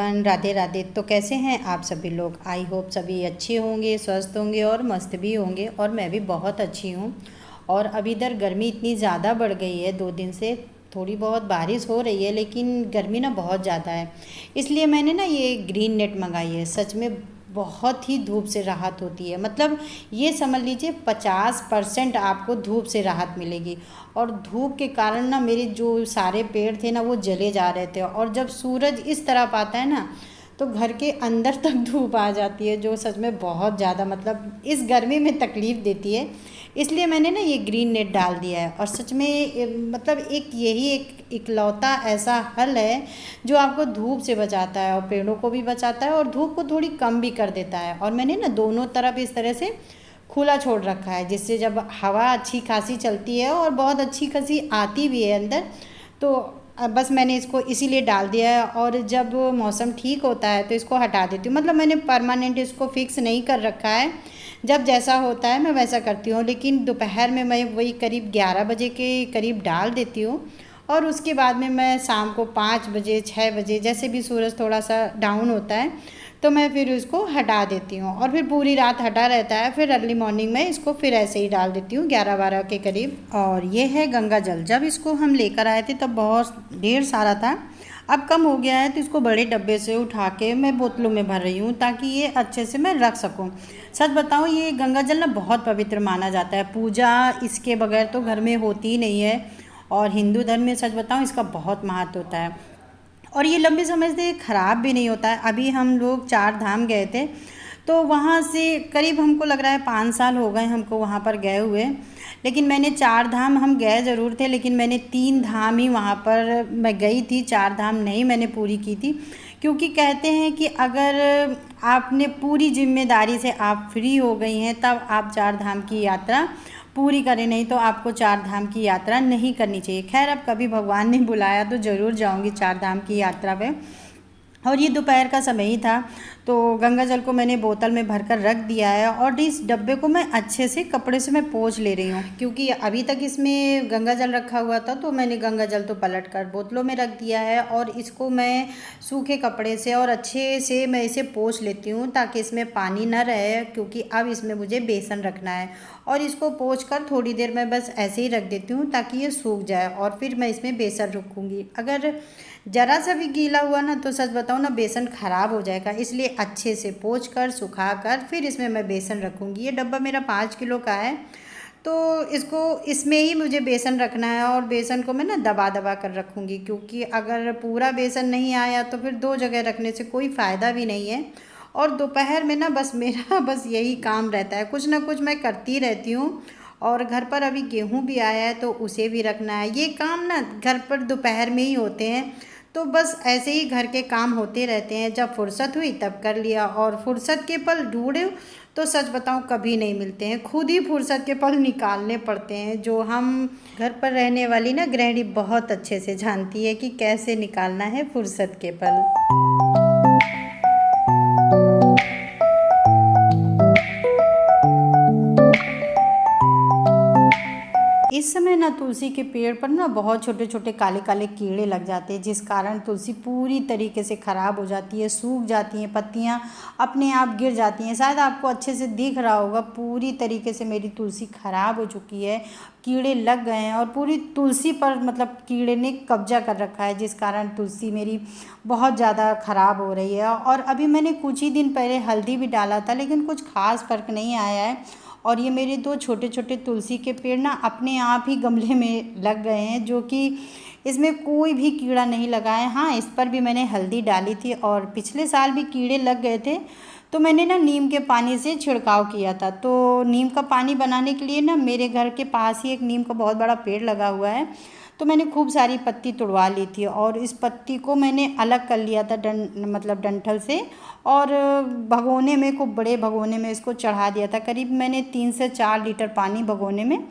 Everyone, Radhe Radhe. तो कैसे हैं आप सभी लोग? आई होप सभी अच्छे होंगे, स्वस्थ होंगे और मस्त भी होंगे। और मैं भी बहुत अच्छी हूँ। और अभी इधर गर्मी इतनी ज़्यादा बढ़ गई है, 2 दिन से थोड़ी बहुत बारिश हो रही है लेकिन गर्मी ना बहुत ज़्यादा है। इसलिए मैंने ना ये ग्रीन नेट मंगाई है। सच में बहुत ही धूप से राहत होती है। मतलब ये समझ लीजिए 50% आपको धूप से राहत मिलेगी। और धूप के कारण ना मेरे जो सारे पेड़ थे ना वो जले जा रहे थे। और जब सूरज इस तरफ आता है ना तो घर के अंदर तक धूप आ जाती है, जो सच में बहुत ज़्यादा मतलब इस गर्मी में तकलीफ़ देती है। इसलिए मैंने ना ये ग्रीन नेट डाल दिया है। और सच में मतलब एक यही एक इकलौता ऐसा हल है जो आपको धूप से बचाता है और पेड़ों को भी बचाता है और धूप को थोड़ी कम भी कर देता है। और मैंने ना दोनों तरफ इस तरह से खुला छोड़ रखा है, जिससे जब हवा अच्छी खासी चलती है और बहुत अच्छी खासी आती भी है अंदर, तो अब बस मैंने इसको इसीलिए डाल दिया है। और जब मौसम ठीक होता है तो इसको हटा देती हूँ। मतलब मैंने परमानेंट इसको फिक्स नहीं कर रखा है, जब जैसा होता है मैं वैसा करती हूँ। लेकिन दोपहर में मैं वही करीब 11 बजे के करीब डाल देती हूँ। और उसके बाद में मैं शाम को 5 बजे 6 बजे जैसे भी सूरज थोड़ा सा डाउन होता है तो मैं फिर इसको हटा देती हूँ। और फिर पूरी रात हटा रहता है, फिर अर्ली मॉर्निंग में इसको फिर ऐसे ही डाल देती हूँ 11-12 के करीब। और ये है गंगा जल। जब इसको हम लेकर आए थे तब बहुत ढेर सारा था, अब कम हो गया है तो इसको बड़े डब्बे से उठा के मैं बोतलों में भर रही हूँ ताकि ये अच्छे से मैं रख सकूँ। सच बताऊँ, ये गंगा जल ना बहुत पवित्र माना जाता है। पूजा इसके बगैर तो घर में होती ही नहीं है। और हिंदू धर्म में सच बताऊँ इसका बहुत महत्व होता है। और ये लंबे समय से ख़राब भी नहीं होता है। अभी हम लोग 4 धाम गए थे तो वहाँ से करीब हमको लग रहा है 5 साल हो गए हमको वहाँ पर गए हुए। लेकिन मैंने 4 धाम हम गए ज़रूर थे, लेकिन मैंने 3 धाम ही वहाँ पर मैं गई थी, 4 धाम नहीं मैंने पूरी की थी। क्योंकि कहते हैं कि अगर आपने पूरी जिम्मेदारी से आप फ्री हो गई हैं तब आप 4 धाम की यात्रा पूरी करें, नहीं तो आपको 4 धाम की यात्रा नहीं करनी चाहिए। खैर, अब कभी भगवान ने बुलाया तो ज़रूर जाऊंगी 4 धाम की यात्रा पे। और ये दोपहर का समय ही था तो गंगा जल को मैंने बोतल में भरकर रख दिया है। और इस डब्बे को मैं अच्छे से कपड़े से मैं पोंछ ले रही हूँ, क्योंकि अभी तक इसमें गंगा जल रखा हुआ था तो मैंने गंगा जल तो पलट कर बोतलों में रख दिया है। और इसको मैं सूखे कपड़े से और अच्छे से मैं इसे पोंछ लेती हूँ ताकि इसमें पानी ना रहे, क्योंकि अब इसमें मुझे बेसन रखना है। और इसको पोंछ कर थोड़ी देर मैं बस ऐसे ही रख देती हूँ ताकि ये सूख जाए और फिर मैं इसमें बेसन रखूँगी। अगर ज़रा सा भी गीला हुआ ना तो सच बताऊँ ना बेसन ख़राब हो जाएगा। इसलिए अच्छे से पोंछ कर सुखा कर फिर इसमें मैं बेसन रखूँगी। ये डब्बा मेरा 5 किलो का है तो इसको इसमें ही मुझे बेसन रखना है। और बेसन को मैं ना दबा दबा कर रखूँगी, क्योंकि अगर पूरा बेसन नहीं आया तो फिर 2 जगह रखने से कोई फ़ायदा भी नहीं है। और दोपहर में ना बस मेरा बस यही काम रहता है, कुछ ना कुछ मैं करती रहती हूँ। और घर पर अभी गेहूँ भी आया है तो उसे भी रखना है। ये काम ना घर पर दोपहर में ही होते हैं, तो बस ऐसे ही घर के काम होते रहते हैं। जब फुर्सत हुई तब कर लिया, और फुर्सत के पल ढूंढे तो सच बताऊं कभी नहीं मिलते हैं। खुद ही फुर्सत के पल निकालने पड़ते हैं, जो हम घर पर रहने वाली ना गृहिणी बहुत अच्छे से जानती है कि कैसे निकालना है फुर्सत के पल। इस समय ना तुलसी के पेड़ पर ना बहुत छोटे छोटे काले काले कीड़े लग जाते हैं, जिस कारण तुलसी पूरी तरीके से ख़राब हो जाती है, सूख जाती हैं, पत्तियां अपने आप गिर जाती हैं। शायद आपको अच्छे से दिख रहा होगा, पूरी तरीके से मेरी तुलसी ख़राब हो चुकी है, कीड़े लग गए हैं और पूरी तुलसी पर मतलब कीड़े ने कब्जा कर रखा है, जिस कारण तुलसी मेरी बहुत ज़्यादा ख़राब हो रही है। और अभी मैंने कुछ ही दिन पहले हल्दी भी डाला था लेकिन कुछ खास फ़र्क नहीं आया है। और ये मेरे 2 छोटे छोटे तुलसी के पेड़ ना अपने आप ही गमले में लग गए हैं, जो कि इसमें कोई भी कीड़ा नहीं लगा है। हाँ, इस पर भी मैंने हल्दी डाली थी और पिछले साल भी कीड़े लग गए थे तो मैंने ना नीम के पानी से छिड़काव किया था। तो नीम का पानी बनाने के लिए ना मेरे घर के पास ही एक नीम का बहुत बड़ा पेड़ लगा हुआ है, तो मैंने खूब सारी पत्ती तुड़वा ली थी और इस पत्ती को मैंने अलग कर लिया था मतलब डंठल से, और भगोने में, खूब बड़े भगोने में इसको चढ़ा दिया था। करीब मैंने 3 से 4 लीटर पानी भगोने में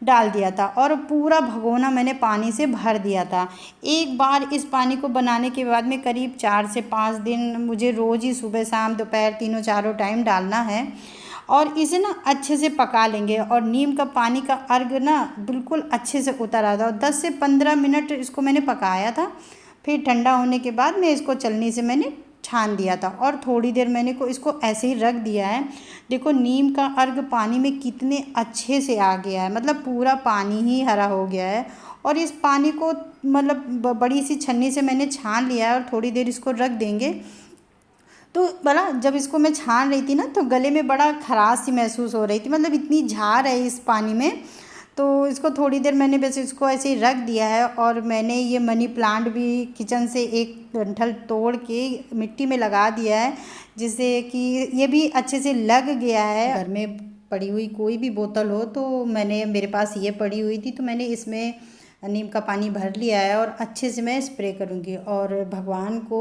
डाल दिया था और पूरा भगोना मैंने पानी से भर दिया था। एक बार इस पानी को बनाने के बाद में करीब 4 से 5 दिन मुझे रोज़ ही सुबह शाम दोपहर तीनों चारों टाइम डालना है और इसे ना अच्छे से पका लेंगे। और नीम का पानी का अर्क ना बिल्कुल अच्छे से उतर आता है। 10 से 15 मिनट इसको मैंने पकाया था, फिर ठंडा होने के बाद में इसको चलनी से मैंने छान दिया था और थोड़ी देर मैंने इसको ऐसे ही रख दिया है। देखो नीम का अर्क पानी में कितने अच्छे से आ गया है, मतलब पूरा पानी ही हरा हो गया है। और इस पानी को मतलब बड़ी सी छन्नी से मैंने छान लिया है और थोड़ी देर इसको रख देंगे। तो बड़ा जब इसको मैं छान रही थी ना तो गले में बड़ा खराश सी महसूस हो रही थी, मतलब इतनी झार है इस पानी में। तो इसको थोड़ी देर मैंने बस इसको ऐसे ही रख दिया है। और मैंने ये मनी प्लांट भी किचन से एक डंठल तोड़ के मिट्टी में लगा दिया है, जिससे कि ये भी अच्छे से लग गया है। घर में पड़ी हुई कोई भी बोतल हो तो मेरे पास ये पड़ी हुई थी तो मैंने इसमें नीम का पानी भर लिया है और अच्छे से मैं स्प्रे करूँगी। और भगवान को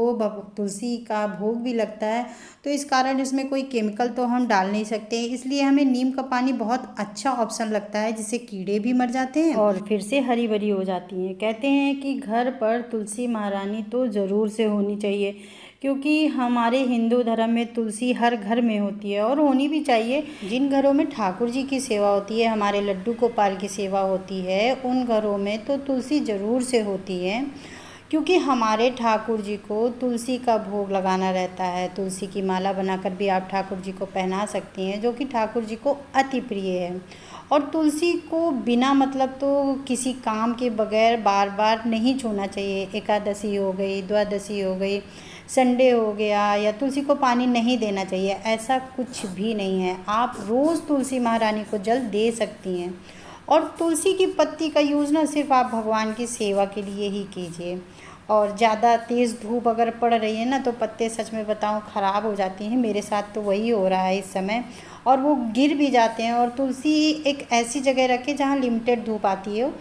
तुलसी का भोग भी लगता है, तो इस कारण इसमें कोई केमिकल तो हम डाल नहीं सकते, इसलिए हमें नीम का पानी बहुत अच्छा ऑप्शन लगता है, जिससे कीड़े भी मर जाते हैं और फिर से हरी भरी हो जाती हैं। कहते हैं कि घर पर तुलसी महारानी तो ज़रूर से होनी चाहिए, क्योंकि हमारे हिंदू धर्म में तुलसी हर घर में होती है और होनी भी चाहिए। जिन घरों में ठाकुर जी की सेवा होती है, हमारे लड्डू गोपाल की सेवा होती है, उन घरों में तो तुलसी ज़रूर से होती है, क्योंकि हमारे ठाकुर जी को तुलसी का भोग लगाना रहता है। तुलसी की माला बनाकर भी आप ठाकुर जी को पहना सकती हैं, जो कि ठाकुर जी को अति प्रिय है। और तुलसी को बिना मतलब तो किसी काम के बगैर बार बार नहीं छूना चाहिए। एकादशी हो गई, द्वादशी हो गई, संडे हो गया, या तुलसी को पानी नहीं देना चाहिए, ऐसा कुछ भी नहीं है। आप रोज़ तुलसी महारानी को जल दे सकती हैं। और तुलसी की पत्ती का यूज़ ना सिर्फ आप भगवान की सेवा के लिए ही कीजिए। और ज़्यादा तेज़ धूप अगर पड़ रही है ना तो पत्ते सच में बताऊँ ख़राब हो जाती हैं। मेरे साथ तो वही हो रहा है इस समय, और वो गिर भी जाते हैं। और तुलसी एक ऐसी जगह रखें जहाँ लिमिटेड धूप आती हो।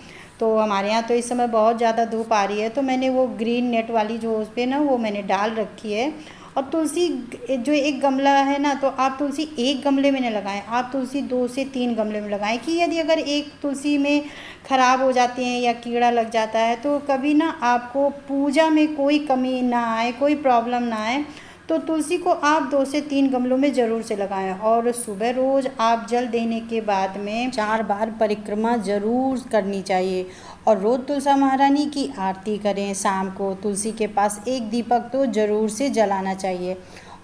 तो हमारे यहाँ तो इस समय बहुत ज़्यादा धूप आ रही है, तो मैंने वो ग्रीन नेट वाली जो उस पर ना वो मैंने डाल रखी है। और तुलसी जो एक गमला है ना, तो आप तुलसी एक गमले में न लगाएं, आप तुलसी 2 से 3 गमले में लगाएं, कि यदि अगर एक तुलसी में ख़राब हो जाती हैं या कीड़ा लग जाता है तो कभी ना आपको पूजा में कोई कमी ना आए, कोई प्रॉब्लम ना आए। तो तुलसी को आप 2 से 3 गमलों में ज़रूर से लगाएं। और सुबह रोज़ आप जल देने के बाद में 4 बार परिक्रमा ज़रूर करनी चाहिए। और रोज़ तुलसी महारानी की आरती करें। शाम को तुलसी के पास एक दीपक तो ज़रूर से जलाना चाहिए।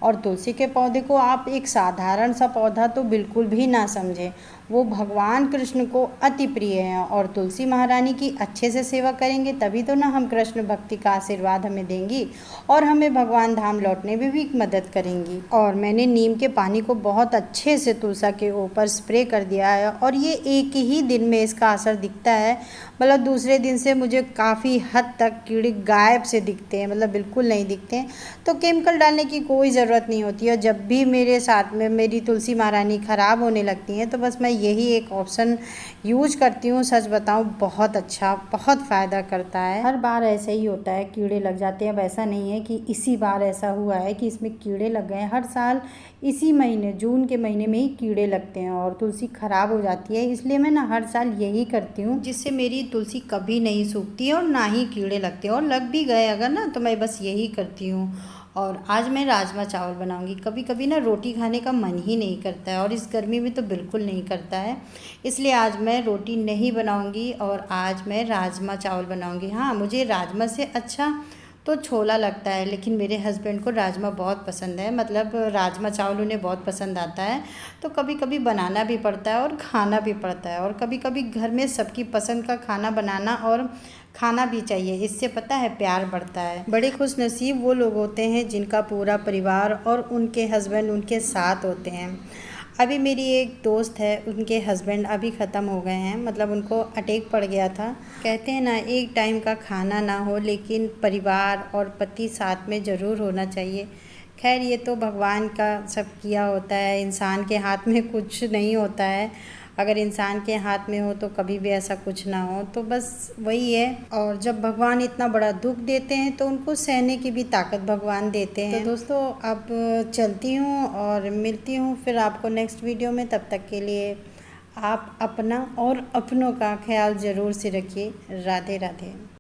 और तुलसी के पौधे को आप एक साधारण सा पौधा तो बिल्कुल भी ना समझें, वो भगवान कृष्ण को अति प्रिय हैं। और तुलसी महारानी की अच्छे से सेवा करेंगे तभी तो ना हम कृष्ण भक्ति का आशीर्वाद हमें देंगी और हमें भगवान धाम लौटने में भी मदद करेंगी। और मैंने नीम के पानी को बहुत अच्छे से तुलसी के ऊपर स्प्रे कर दिया है और ये एक ही दिन में इसका असर दिखता है। मतलब दूसरे दिन से मुझे काफ़ी हद तक कीड़े गायब से दिखते हैं, मतलब बिल्कुल नहीं दिखते हैं। तो केमिकल डालने की कोई ज़रूरत नहीं होती है। जब भी मेरे साथ में मेरी तुलसी महारानी ख़राब होने लगती हैं तो बस मैं यही एक ऑप्शन यूज करती हूँ। सच बताऊँ बहुत अच्छा, बहुत फ़ायदा करता है। हर बार ऐसे ही होता है, कीड़े लग जाते हैं। अब ऐसा नहीं है कि इसी बार ऐसा हुआ है कि इसमें कीड़े लग गए। हर साल इसी महीने, जून के महीने में ही कीड़े लगते हैं और तुलसी ख़राब हो जाती है। इसलिए मैं ना हर साल यही करती हूँ, जिससे मेरी तुलसी कभी नहीं सूखती है और ना ही कीड़े लगते हैं। और लग भी गए अगर ना तो मैं बस यही करती हूँ। और आज मैं राजमा चावल बनाऊंगी। कभी कभी ना रोटी खाने का मन ही नहीं करता है और इस गर्मी में तो बिल्कुल नहीं करता है, इसलिए आज मैं रोटी नहीं बनाऊंगी और आज मैं राजमा चावल बनाऊंगी। हाँ, मुझे राजमा से अच्छा तो छोला लगता है, लेकिन मेरे हस्बैंड को राजमा बहुत पसंद है, मतलब राजमा चावल उन्हें बहुत पसंद आता है। तो कभी कभी बनाना भी पड़ता है और खाना भी पड़ता है। और कभी कभी घर में सबकी पसंद का खाना बनाना और खाना भी चाहिए, इससे पता है प्यार बढ़ता है। बड़े खुश नसीब वो लोग होते हैं जिनका पूरा परिवार और उनके हस्बैंड उनके साथ होते हैं। अभी मेरी एक दोस्त है, उनके हस्बैंड अभी ख़त्म हो गए हैं, मतलब उनको अटैक पड़ गया था। कहते हैं ना, एक टाइम का खाना ना हो लेकिन परिवार और पति साथ में ज़रूर होना चाहिए। खैर, ये तो भगवान का सब किया होता है, इंसान के हाथ में कुछ नहीं होता है। अगर इंसान के हाथ में हो तो कभी भी ऐसा कुछ ना हो, तो बस वही है। और जब भगवान इतना बड़ा दुख देते हैं तो उनको सहने की भी ताकत भगवान देते हैं। तो दोस्तों, अब चलती हूँ और मिलती हूँ फिर आपको नेक्स्ट वीडियो में। तब तक के लिए आप अपना और अपनों का ख्याल ज़रूर से रखिए। राधे राधे।